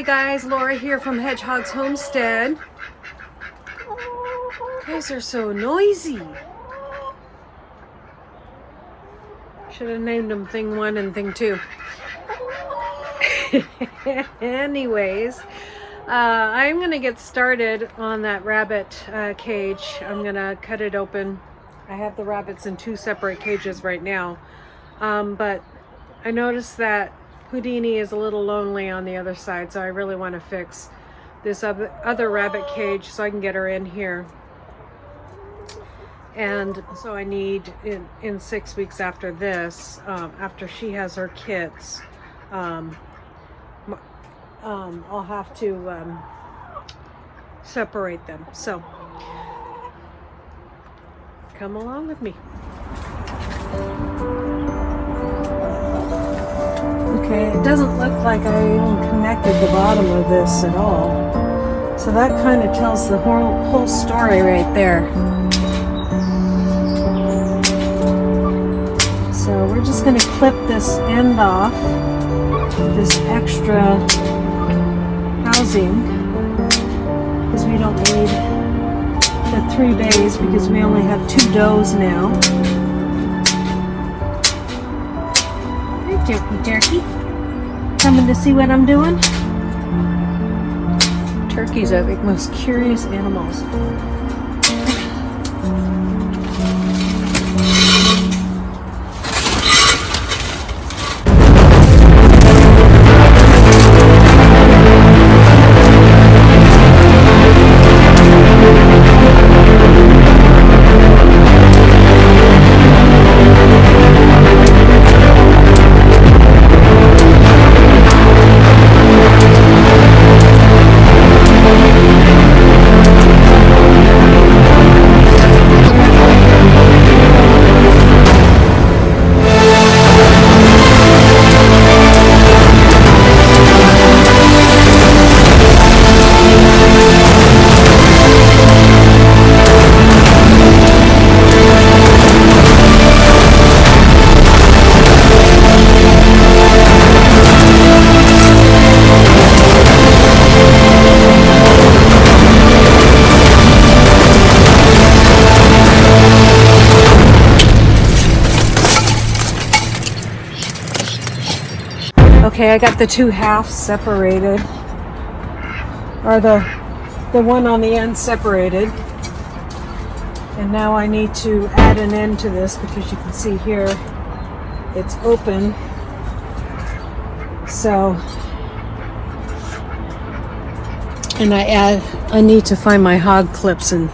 Hey guys, Laura here from Hedgehog's Homestead. You guys are so noisy. Should have named them Thing 1 and Thing 2. Anyways, I'm going to get started on that rabbit cage. I'm going to cut it open. I have the rabbits in 2 separate cages right now. But I noticed that Houdini is a little lonely on the other side, so I really want to fix this other rabbit cage so I can get her in here. And so I need, in 6 weeks after this, after she has her kids, I'll have to separate them. So come along with me. Okay, it doesn't look like I even connected the bottom of this at all. So that kind of tells the whole story right there. So we're just going to clip this end off, this extra housing, because we don't need the 3 bays because we only have 2 does now. Turkey. Coming to see what I'm doing? Turkeys are the most curious animals. Okay, I got the 2 halves separated, or the one on the end separated, and now I need to add an end to this because you can see here it's open. So, and I need to find my hog clips and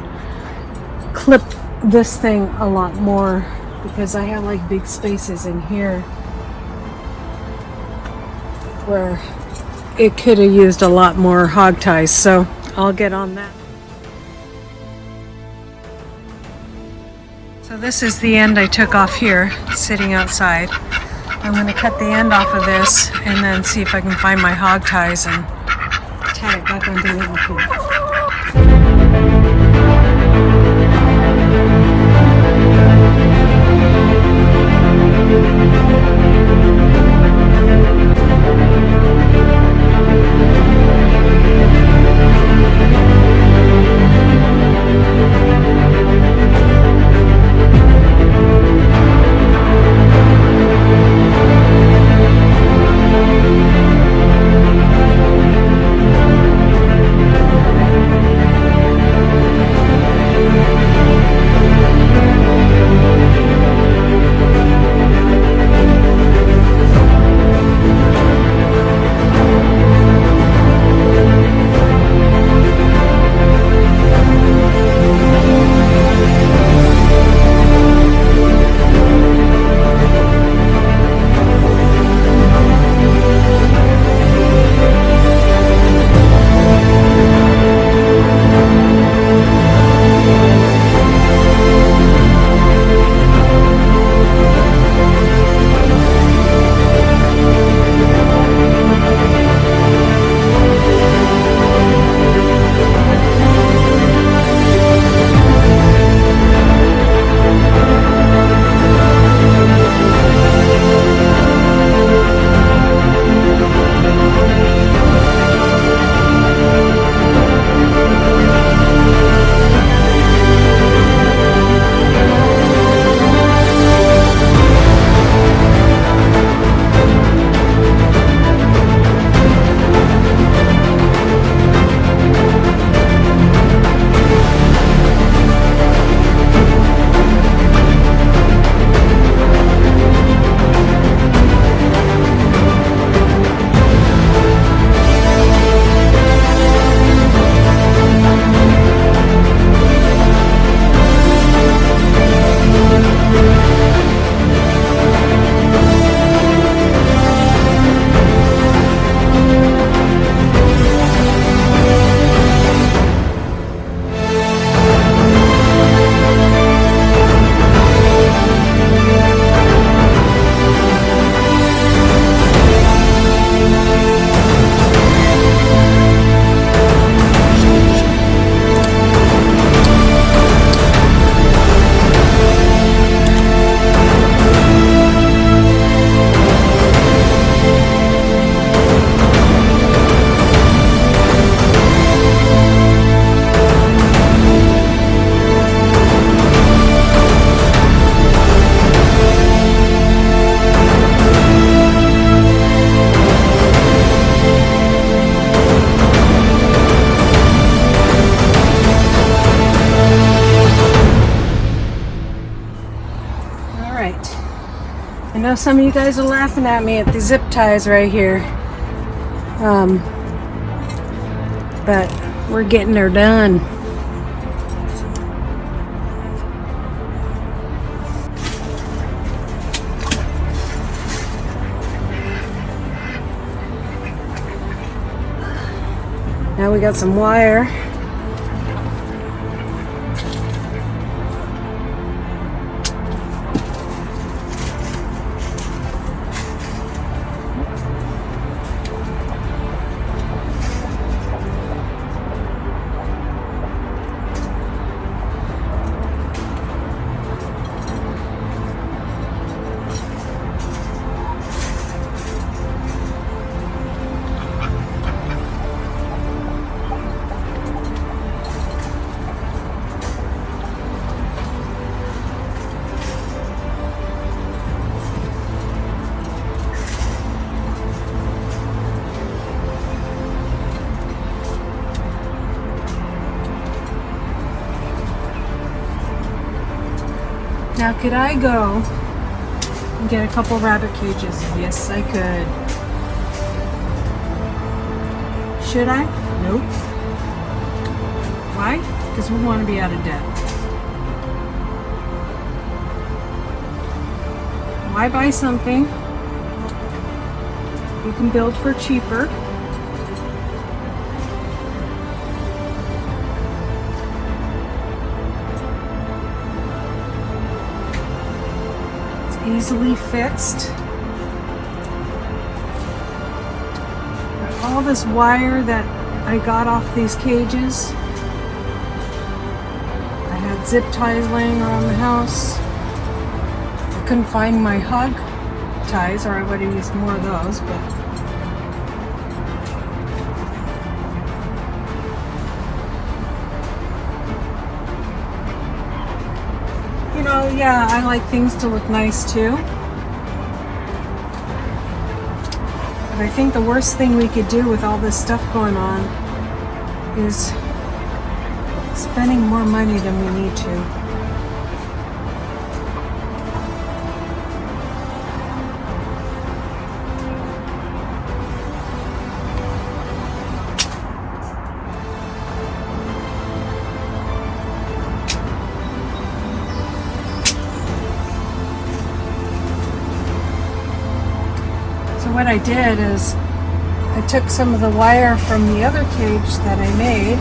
clip this thing a lot more because I have like big spaces in here where it could have used a lot more hog ties, so I'll get on that. So this is the end I took off here, sitting outside. I'm going to cut the end off of this and then see if I can find my hog ties and tie it back onto the other food. know some of you guys are laughing at me at the zip ties right here. But we're getting her done. Now we got some wire. Now could I go and get a couple rabbit cages? Yes, I could. Should I? Nope. Why? Because we want to be out of debt. Why buy something you can build for cheaper? Easily fixed. All this wire that I got off these cages, I had zip ties laying around the house. I couldn't find my hog ties, or I would have used more of those, but you know, yeah, I like things to look nice too. But I think the worst thing we could do with all this stuff going on is spending more money than we need to. What I did is I took some of the wire from the other cage that I made,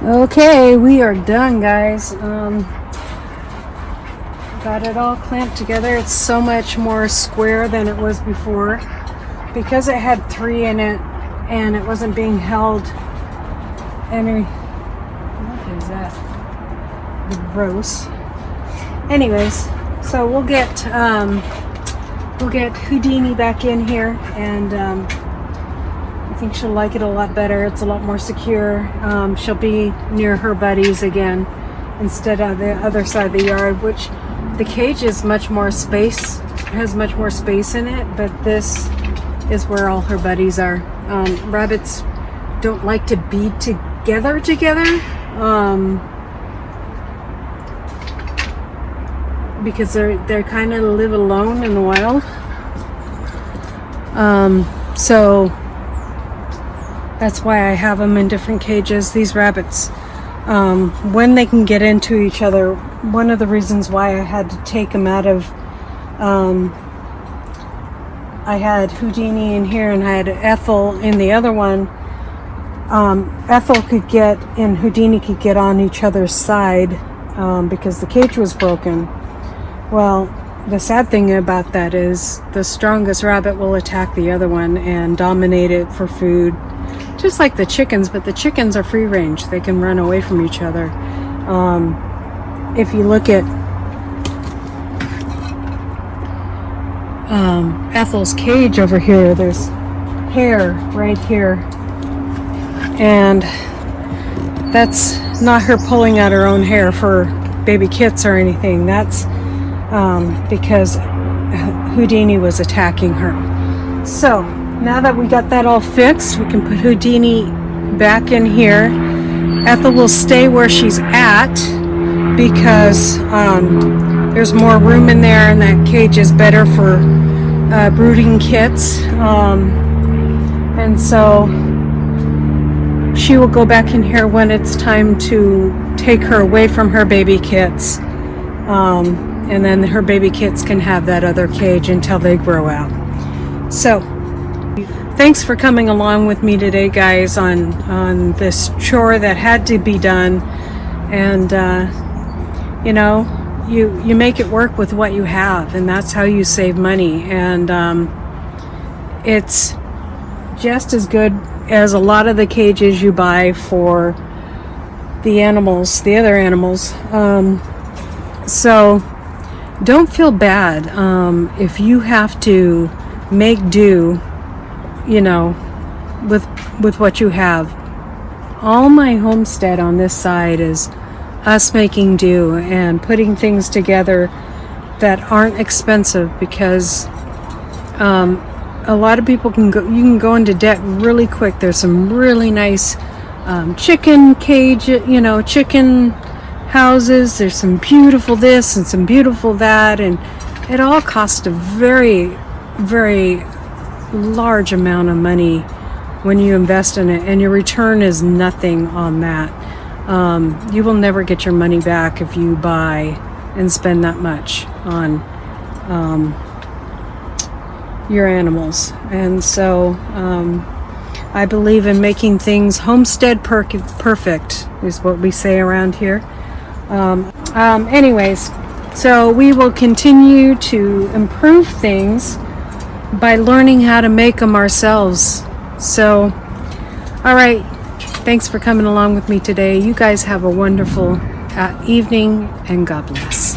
Okay, we are done, guys. Got it all clamped together. It's so much more square than it was before because it had 3 in it and it wasn't being held any. What is that? Gross. Anyways, so we'll get Houdini back in here, and I think she'll like it a lot better. It's a lot more secure. She'll be near her buddies again instead of the other side of the yard, which the cage is much more space, has much more space in it, but this is where all her buddies are. Rabbits don't like to be together because they kind of live alone in the wild. So that's why I have them in different cages. These rabbits, when they can get into each other, one of the reasons why I had to take them out of, I had Houdini in here and I had Ethel in the other one. Ethel could get and Houdini could get on each other's side because the cage was broken. Well, the sad thing about that is the strongest rabbit will attack the other one and dominate it for food, just like the chickens, but the chickens are free range. They can run away from each other. If you look at Ethel's cage over here, there's hair right here, and that's not her pulling out her own hair for baby kits or anything. That's because Houdini was attacking her. So now that we got that all fixed, we can put Houdini back in here. Ethel will stay where she's at because there's more room in there, and that cage is better for brooding kits. And so she will go back in here when it's time to take her away from her baby kits. And then her baby kits can have that other cage until they grow out. So thanks for coming along with me today, guys, on this chore that had to be done. And you make it work with what you have, and that's how you save money. And it's just as good as a lot of the cages you buy for the animals, the other animals. So don't feel bad if you have to make do, with what you have. All my homestead on this side is us making do and putting things together that aren't expensive, because a lot of people you can go into debt really quick. There's some really nice chicken cage, chicken houses. There's some beautiful this and some beautiful that, and it all costs a very, very large amount of money when you invest in it, and your return is nothing on that. You will never get your money back if you buy and spend that much on your animals. And so I believe in making things homestead perfect is what we say around here. Anyways, so we will continue to improve things by learning how to make them ourselves. So, all right, thanks for coming along with me today. You guys have a wonderful evening, and God bless.